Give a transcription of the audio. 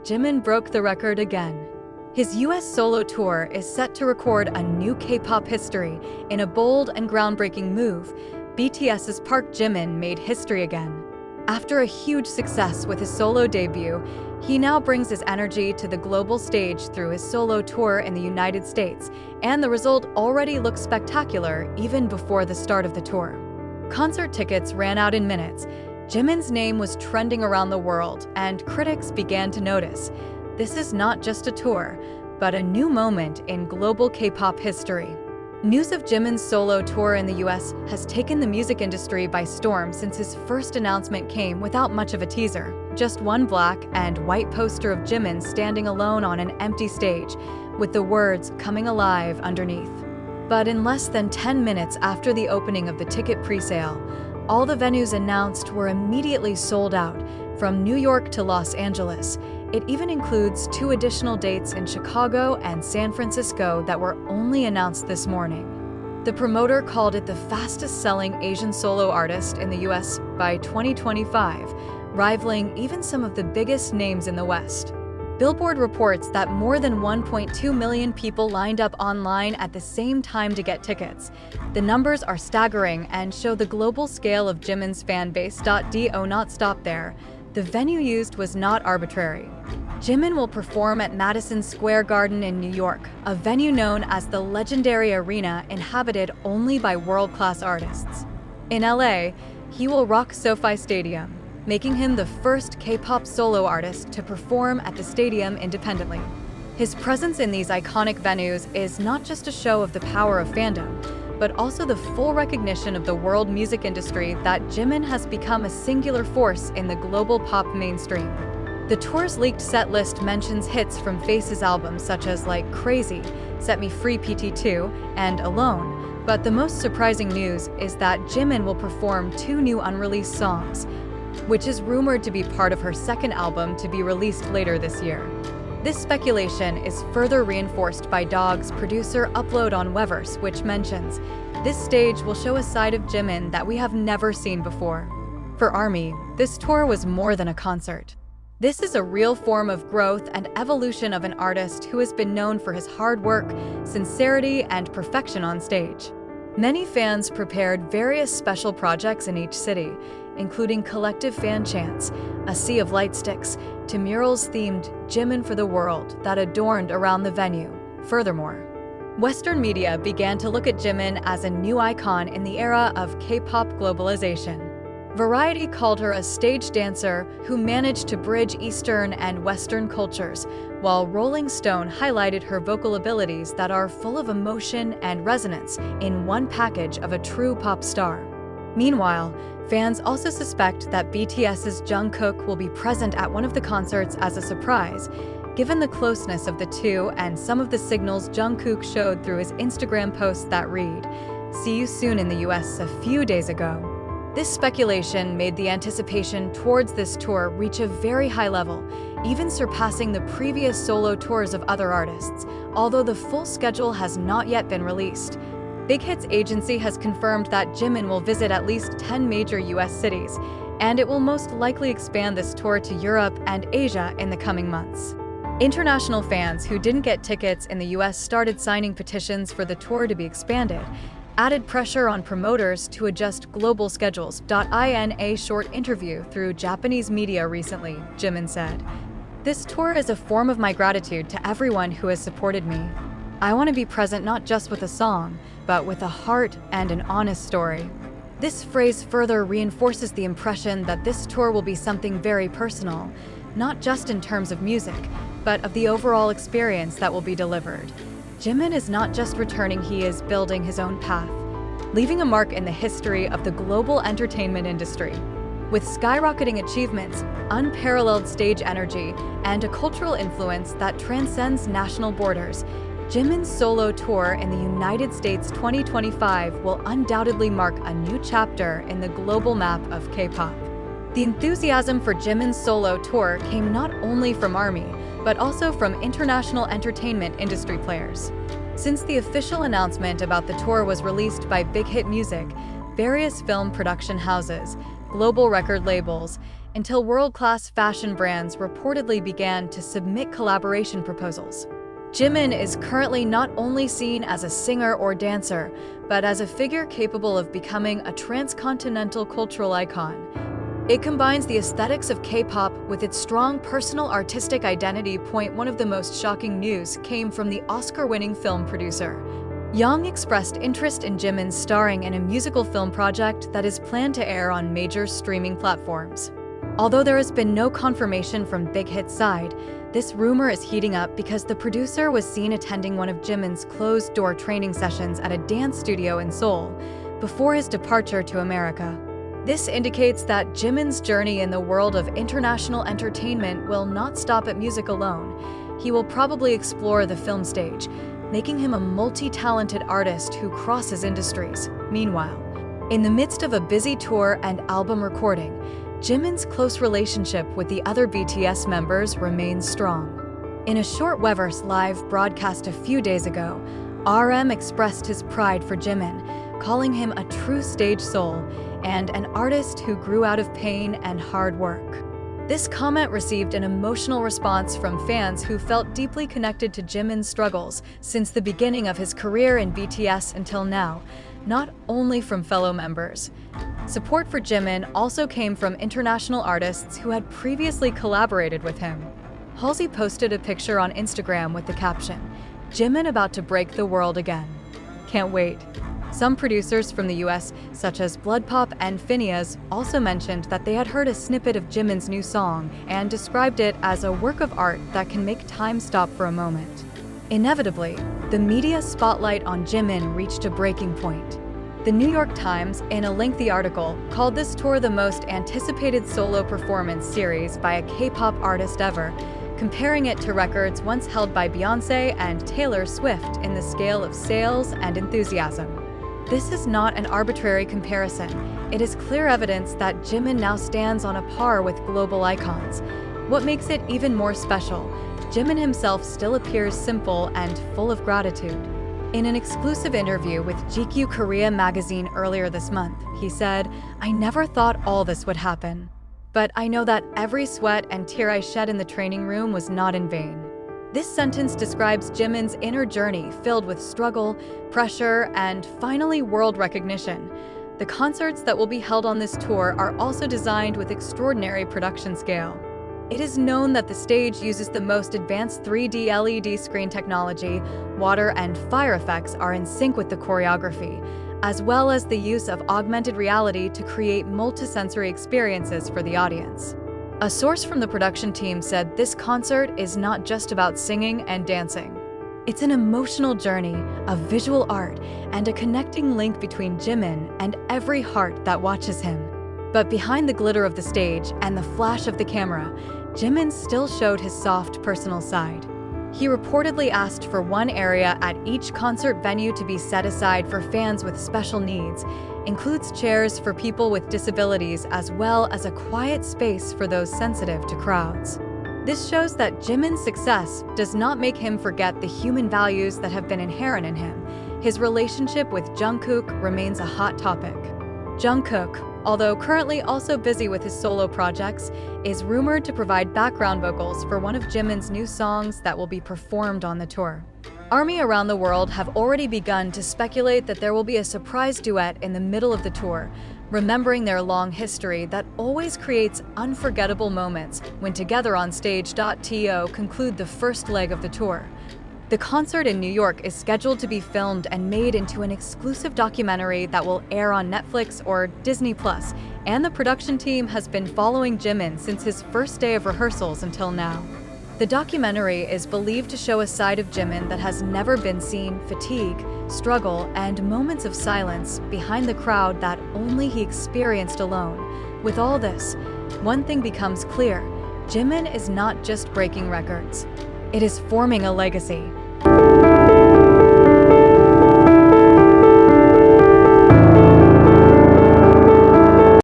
Jimin broke the record again. His US solo tour is set to record a new K-pop history. In a bold and groundbreaking move, BTS's Park Jimin made history again. After a huge success with his solo debut, he now brings his energy to the global stage through his solo tour in the United States, and the result already looks spectacular even before the start of the tour. Concert tickets ran out in minutes. Jimin's name was trending around the world, and critics began to notice. This is not just a tour, but a new moment in global K-pop history. News of Jimin's solo tour in the US has taken the music industry by storm since his first announcement came without much of a teaser. Just one black and white poster of Jimin standing alone on an empty stage, with the words "Coming Alive" underneath. But in less than 10 minutes after the opening of the ticket presale, all the venues announced were immediately sold out, from New York to Los Angeles. It even includes 2 additional dates in Chicago and San Francisco that were only announced this morning. The promoter called it the fastest-selling Asian solo artist in the US by 2025, rivaling even some of the biggest names in the West. Billboard reports that more than 1.2 million people lined up online at the same time to get tickets. The numbers are staggering and show the global scale of Jimin's fan base. Do not stop there. The venue used was not arbitrary. Jimin will perform at Madison Square Garden in New York, a venue known as the legendary arena inhabited only by world-class artists. In LA, he will rock SoFi Stadium, making him the first K-pop solo artist to perform at the stadium independently. His presence in these iconic venues is not just a show of the power of fandom, but also the full recognition of the world music industry that Jimin has become a singular force in the global pop mainstream. The tour's leaked set list mentions hits from Face's albums such as Like Crazy, Set Me Free PT2, and Alone, but the most surprising news is that Jimin will perform 2 new unreleased songs, which is rumored to be part of her second album to be released later this year. This speculation is further reinforced by Dog's producer Upload on Weverse, which mentions, "This stage will show a side of Jimin that we have never seen before." For ARMY, this tour was more than a concert. This is a real form of growth and evolution of an artist who has been known for his hard work, sincerity, and perfection on stage. Many fans prepared various special projects in each city, including collective fan chants, a sea of light sticks, to murals themed Jimin for the World that adorned around the venue. Furthermore, Western media began to look at Jimin as a new icon in the era of K-pop globalization. Variety called her a stage dancer who managed to bridge Eastern and Western cultures, while Rolling Stone highlighted her vocal abilities that are full of emotion and resonance in one package of a true pop star. Meanwhile, fans also suspect that BTS's Jungkook will be present at one of the concerts as a surprise, given the closeness of the two and some of the signals Jungkook showed through his Instagram posts that read, "See you soon" in the US a few days ago. This speculation made the anticipation towards this tour reach a very high level, even surpassing the previous solo tours of other artists, although the full schedule has not yet been released. Big Hits Agency has confirmed that Jimin will visit at least 10 major US cities, and it will most likely expand this tour to Europe and Asia in the coming months. International fans who didn't get tickets in the US started signing petitions for the tour to be expanded, added pressure on promoters to adjust global schedules. In a short interview through Japanese media recently, Jimin said, "This tour is a form of my gratitude to everyone who has supported me. I want to be present not just with a song, but with a heart and an honest story." This phrase further reinforces the impression that this tour will be something very personal, not just in terms of music, but of the overall experience that will be delivered. Jimin is not just returning, he is building his own path, leaving a mark in the history of the global entertainment industry. With skyrocketing achievements, unparalleled stage energy, and a cultural influence that transcends national borders, Jimin's solo tour in the United States 2025 will undoubtedly mark a new chapter in the global map of K-pop. The enthusiasm for Jimin's solo tour came not only from ARMY, but also from international entertainment industry players. Since the official announcement about the tour was released by Big Hit Music, various film production houses, global record labels, until world-class fashion brands reportedly began to submit collaboration proposals. Jimin is currently not only seen as a singer or dancer, but as a figure capable of becoming a transcontinental cultural icon. It combines the aesthetics of K-pop with its strong personal artistic identity. One of the most shocking news came from the Oscar-winning film producer. Yang expressed interest in Jimin starring in a musical film project that is planned to air on major streaming platforms. Although there has been no confirmation from Big Hit's side, this rumor is heating up because the producer was seen attending one of Jimin's closed-door training sessions at a dance studio in Seoul before his departure to America. This indicates that Jimin's journey in the world of international entertainment will not stop at music alone. He will probably explore the film stage, making him a multi-talented artist who crosses industries. Meanwhile, in the midst of a busy tour and album recording, Jimin's close relationship with the other BTS members remains strong. In a short Weverse live broadcast a few days ago, RM expressed his pride for Jimin, calling him a true stage soul and an artist who grew out of pain and hard work. This comment received an emotional response from fans who felt deeply connected to Jimin's struggles since the beginning of his career in BTS until now, not only from fellow members. Support for Jimin also came from international artists who had previously collaborated with him. Halsey posted a picture on Instagram with the caption, "Jimin about to break the world again. Can't wait." Some producers from the US, such as Bloodpop and Phineas, also mentioned that they had heard a snippet of Jimin's new song and described it as a work of art that can make time stop for a moment. Inevitably, the media spotlight on Jimin reached a breaking point. The New York Times, in a lengthy article, called this tour the most anticipated solo performance series by a K-pop artist ever, comparing it to records once held by Beyoncé and Taylor Swift in the scale of sales and enthusiasm. This is not an arbitrary comparison. It is clear evidence that Jimin now stands on a par with global icons. What makes it even more special, Jimin himself still appears simple and full of gratitude. In an exclusive interview with GQ Korea magazine earlier this month, he said, "I never thought all this would happen. But I know that every sweat and tear I shed in the training room was not in vain." This sentence describes Jimin's inner journey filled with struggle, pressure, and finally world recognition. The concerts that will be held on this tour are also designed with extraordinary production scale. It is known that the stage uses the most advanced 3D LED screen technology. Water and fire effects are in sync with the choreography, as well as the use of augmented reality to create multisensory experiences for the audience. A source from the production team said this concert is not just about singing and dancing. It's an emotional journey, a visual art, and a connecting link between Jimin and every heart that watches him. But behind the glitter of the stage and the flash of the camera, Jimin still showed his soft, personal side. He reportedly asked for one area at each concert venue to be set aside for fans with special needs, includes chairs for people with disabilities as well as a quiet space for those sensitive to crowds. This shows that Jimin's success does not make him forget the human values that have been inherent in him. His relationship with Jungkook remains a hot topic. Jungkook, although currently also busy with his solo projects, is rumored to provide background vocals for one of Jimin's new songs that will be performed on the tour. ARMY around the world have already begun to speculate that there will be a surprise duet in the middle of the tour, remembering their long history that always creates unforgettable moments when together on stage. To conclude the first leg of the tour. The concert in New York is scheduled to be filmed and made into an exclusive documentary that will air on Netflix or Disney+, and the production team has been following Jimin since his first day of rehearsals until now. The documentary is believed to show a side of Jimin that has never been seen: fatigue, struggle, and moments of silence behind the crowd that only he experienced alone. With all this, one thing becomes clear: Jimin is not just breaking records. It is forming a legacy.